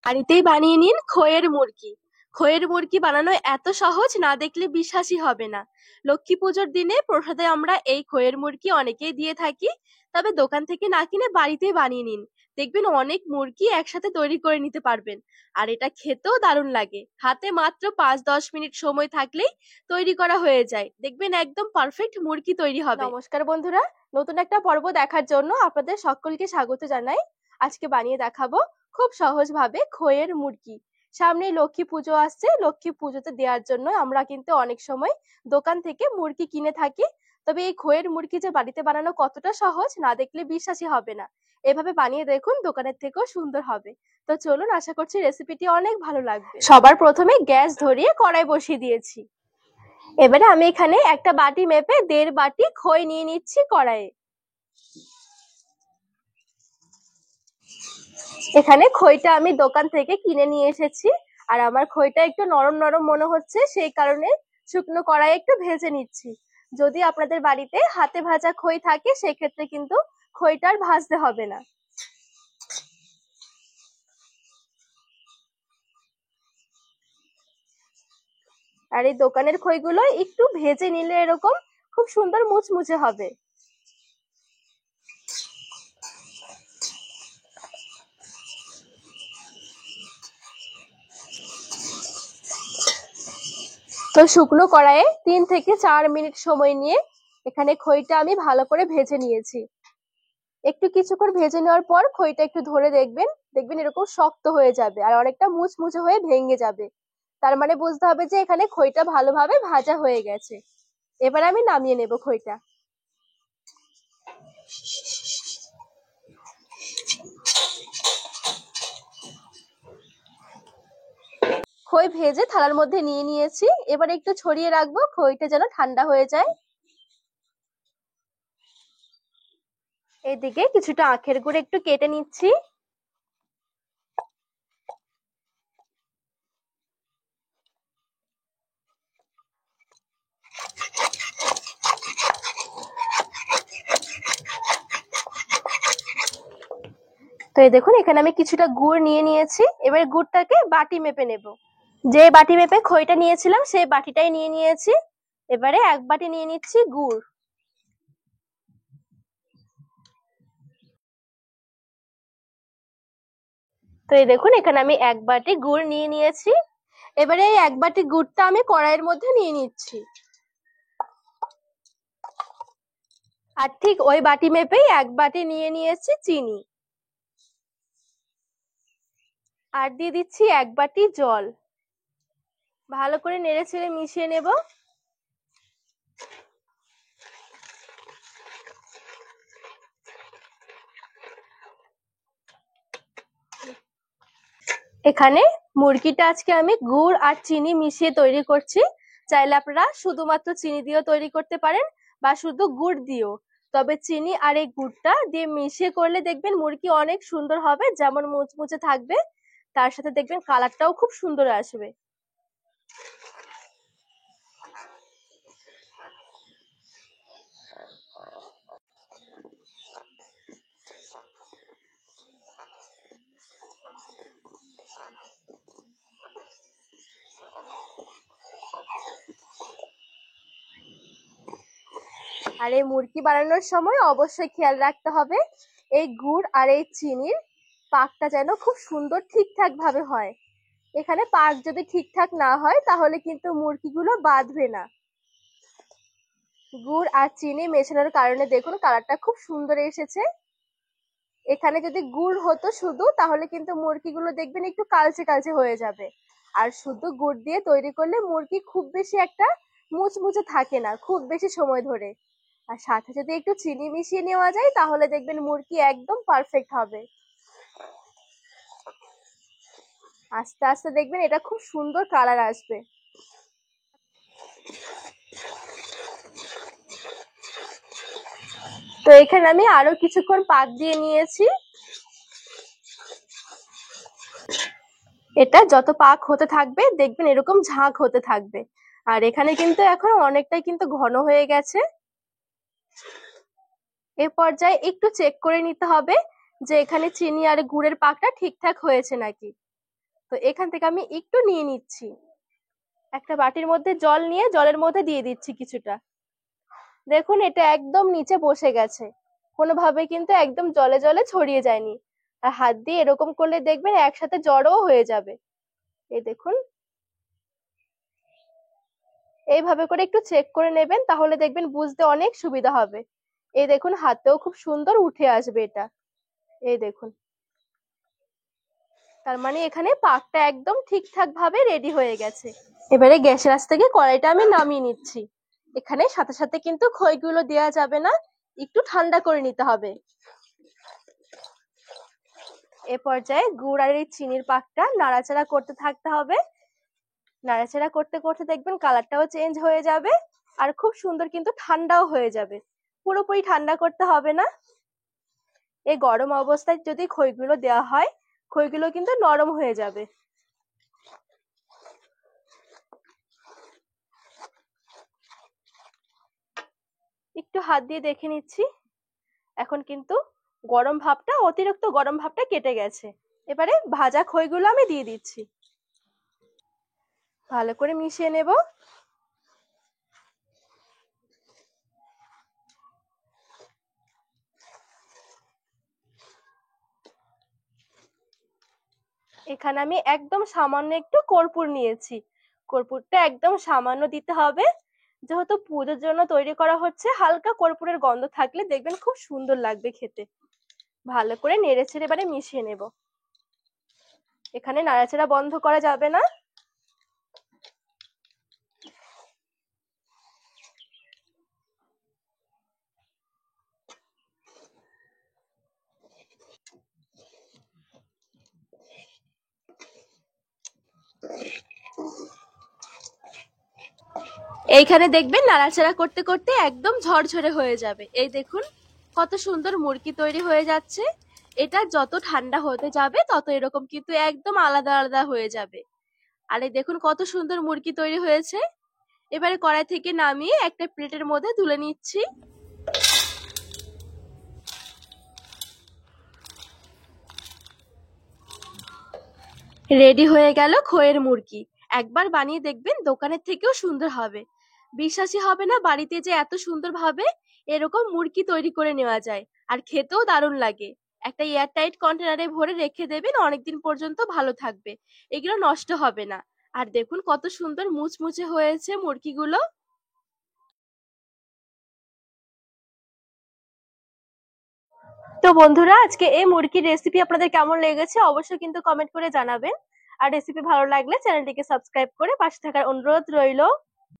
বাড়িতেই বানিয়ে নিন খইয়ের মুরগি। খইয়ের মুরগি বানানো এত সহজ, না দেখলে বিশ্বাসই হবে না। লক্ষ্মী পুজোর দিনে প্রসাদে আমরা এই খইয়ের মুরগি অনেকেই দিয়ে থাকি। তবে দোকান থেকে না কিনে বাড়িতেই বানিয়ে নিন, দেখবেন অনেক মুরগি একসাথে তৈরি করে নিতে পারবেন। আর এটা খেতেও দারুণ লাগে। হাতে মাত্র 5-10 মিনিট সময় থাকলেই তৈরি করা হয়ে যায়, দেখবেন একদম পারফেক্ট মুরগি তৈরি হবে। নমস্কার বন্ধুরা, নতুন একটা পর্ব দেখার জন্য আপনাদের সকলকে স্বাগত জানাই। আজকে বানিয়ে দেখাবো খুব সহজভাবে খইয়ের মুরগি। সামনে লক্ষ্মী পুজো আসছে, লক্ষ্মী পুজোতে দেওয়ার জন্য আমরা কিন্তু অনেক সময় দোকান থেকে মুরগি কিনে থাকি। তবে এই খইয়ের মুরগি যে বাড়িতে বানানো কতটা সহজ, না দেখলে বিশ্বাসই হবে না। এভাবে বানিয়ে দেখুন, দোকানের থেকেও সুন্দর হবে। তো চলুন, আশা করছি রেসিপিটি অনেক ভালো লাগবে। সবার প্রথমে গ্যাস ধরিয়ে কড়াই বসিয়ে দিয়েছি। এবারে আমি এখানে একটা বাটি মেপে 1.5 বাটি খই নিয়ে নিচ্ছি কড়াইয়ে। এখানে খইটা আমি দোকান থেকে কিনে নিয়ে এসেছি, আর আমার খইটা একটু নরম নরম মনে হচ্ছে, সেই কারণে শুকনো কড়াইয়ে একটু ভেজে নিচ্ছি। যদি আপনাদের বাড়িতে হাতে ভাজা খই থাকে, সেক্ষেত্রে কিন্তু খইটা আর ভাজতে হবে না। আর এই দোকানের খইগুলো একটু ভেজে নিলে এরকম খুব সুন্দর মুচমুচে হবে। তো শুকনো কড়াইয়ে 3 থেকে 4 মিনিট সময় নিয়ে এখানে খইটা আমি ভালো করে ভেজে নিয়েছি। একটু কিছুক্ষণ ভেজে নেওয়ার পর খইটা একটু ধরে দেখবেন এরকম শক্ত হয়ে যাবে আর অনেকটা মুচমুচে হয়ে ভেঙে যাবে। তার মানে বুঝতে হবে যে এখানে খইটা ভালোভাবে ভাজা হয়ে গেছে। এবার আমি নামিয়ে নেব খইটা। খই ভেজে থালার মধ্যে নিয়ে নিয়েছি। এবার একটু ছড়িয়ে রাখবো, খইটা যেন ঠান্ডা হয়ে যায়। এদিকে কিছুটা আখের গুড় একটু কেটে নিচ্ছি। তো এই দেখুন, এখানে আমি কিছুটা গুড় নিয়ে নিয়েছি। এবার গুড়টাকে বাটি মেপে নেব। যে বাটি মেপে খইটা নিয়েছিলাম, সেই বাটিটাই নিয়ে নিয়েছি। এবারে 1 বাটি নিয়ে নিচ্ছি গুড়। তো এই দেখুন, এখানে আমি 1 বাটি গুড় নিয়ে নিয়েছি। এবারে এই 1 বাটি গুড়টা আমি কড়াইয়ের মধ্যে নিয়ে নিচ্ছি। আর ঠিক ওই বাটি মেপেই 1 বাটি নিয়ে নিয়েছি চিনি। আর দিয়ে দিচ্ছি 1 বাটি জল। ভালো করে নেড়ে চেড়ে মিশিয়ে নেব। এখানে মুরগিটা আজকে আমি গুড় আর চিনি মিশিয়ে তৈরি করছি। চাইলে আপনারা শুধুমাত্র চিনি দিয়েও তৈরি করতে পারেন, বা শুধু গুড় দিয়েও। তবে চিনি আর এই গুড়টা দিয়ে মিশিয়ে করলে দেখবেন মুরগি অনেক সুন্দর হবে, যেমন মুচমুচে থাকবে, তার সাথে দেখবেন কালারটাও খুব সুন্দর আসবে। আর এই মুরগি বানানোর সময় অবশ্যই খেয়াল রাখতে হবে এই গুড় আর এই চিনির পাকটা যেন খুব সুন্দর ঠিকঠাক ভাবে হয়। এখানে পাক যদি ঠিকঠাক না হয়, তাহলে কিন্তু মুরগিগুলো বাঁধবে না। গুড় আর চিনি মেশানোর কারণে দেখুন কালারটা খুব সুন্দর এসেছে। এখানে যদি গুড় হতো শুধু, তাহলে কিন্তু মুরগিগুলো দেখবেন একটু কালচে কালচে হয়ে যাবে। আর শুধু গুড় দিয়ে তৈরি করলে মুরগি খুব বেশি একটা মুচমুচে থাকে না খুব বেশি সময় ধরে। আর সাথে যদি একটু চিনি মিশিয়ে নেওয়া যায়, তাহলে দেখবেন মুরগি একদম পারফেক্ট হবে। আস্তে আস্তে দেখবেন এটা খুব সুন্দর কালার আসবে। তো এখানে আমি আরো কিছুক্ষণ পাক দিয়ে নিয়েছি। এটা যত পাক হতে থাকবে, দেখবেন এরকম ঝাঁক হতে থাকবে। আর এখানে কিন্তু এখন অনেকটাই কিন্তু ঘন হয়ে গেছে। এই পর্যায়ে একটু চেক করে নিতে হবে যে এখানে চিনি আর গুড়ের পাকটা ঠিকঠাক হয়েছে নাকি। তো এখান থেকে আমি একটু নিয়ে নিচ্ছি, একটা বাটির মধ্যে জল নিয়ে জলের মধ্যে দিয়ে দিচ্ছি কিছুটা। দেখুন এটা একদম নিচে বসে গেছে, কোনোভাবে কিন্তু একদম জলে জলে ছড়িয়ে যায়নি। আর হাত দিয়ে এরকম করলে দেখবেন একসাথে জড়ও হয়ে যাবে। এই দেখুন, এইভাবে করে একটু চেক করে নেবেন, তাহলে দেখবেন বুঝতে অনেক সুবিধা হবে। এই দেখুন হাতেও খুব সুন্দর উঠে আসবে এটা। এই দেখুন, তার মানে এখানে পাকটা একদম ঠিকঠাক ভাবে রেডি হয়ে গেছে। এবারে গ্যাসের আঁচ থেকে কড়াইটা আমি নামিয়ে নিচ্ছি। এখানে সাথে সাথে কিন্তু খইগুলো দেওয়া যাবে না, একটু ঠান্ডা করে নিতে হবে। এ পর্যায়ে গুড় আর এই চিনির পাকটা নাড়াচাড়া করতে থাকতে হবে। নাড়াচাড়া করতে করতে দেখবেন কালারটাও চেঞ্জ হয়ে যাবে, আর খুব সুন্দর কিন্তু ঠান্ডাও হয়ে যাবে। পুরোপুরি ঠান্ডা করতে হবে না। এই গরম অবস্থায় যদি খইগুলো দেওয়া হয়, খইগুলো কিন্তু নরম হয়ে যাবে। একটু হাত দিয়ে দেখে নিচ্ছি, এখন কিন্তু গরম ভাবটা, অতিরিক্ত গরম ভাবটা কেটে গেছে। এবারে ভাজা খইগুলো আমি দিয়ে দিচ্ছি, ভালো করে মিশিয়ে নেব। এখানে আমি একদম সামান্য একটু কর্পূর নিয়েছি, কর্পূরটা একদম সামান্য দিতে হবে, যেহেতু পুজোর জন্য তৈরি করা হচ্ছে। হালকা কর্পূরের গন্ধ থাকলে দেখবেন খুব সুন্দর লাগবে খেতে। ভালো করে নেড়ে ছেড়ে এবারে মিশিয়ে নেব। এখানে নাড়াচাড়া বন্ধ করা যাবে না। এইখানে দেখবেন নাড়াচাড়া করতে করতে একদম ঝরঝরে হয়ে যাবে। এই দেখুন কত সুন্দর মুরকি তৈরি হয়ে যাচ্ছে। এটা যত ঠান্ডা হতে যাবে তত এরকম কিন্তু একদম আলাদা আলাদা হয়ে যাবে। আর এই দেখুন কত সুন্দর মুরকি তৈরি হয়েছে। এবারে কড়াই থেকে নামিয়ে একটা প্লেটের মধ্যে তুলে নিচ্ছি। রেডি হয়ে গেল খইয়ের মুরকি। একবার বানিয়ে দেখবেন, দোকানের থেকেও সুন্দর হবে। বিশ্বাসই হবে না বাড়িতে যে এত সুন্দর ভাবে এরকম মুরকি তৈরি করে নেওয়া যায়, আর খেতেও দারুণ লাগে। একটা এয়ারটাইট কন্টেনারে ভরে রেখে দেবেন, অনেকদিন পর্যন্ত ভালো থাকবে, এগুলো নষ্ট হবে না। আর দেখুন কত সুন্দর মুচমুচে হয়েছে মুরগিগুলো। তো বন্ধুরা, আজকে এই মুরগির রেসিপি আপনাদের কেমন লেগেছে অবশ্যই কিন্তু কমেন্ট করে জানাবেন। আর রেসিপি ভালো লাগলে চ্যানেলটিকে সাবস্ক্রাইব করে পাশে থাকার অনুরোধ রইল।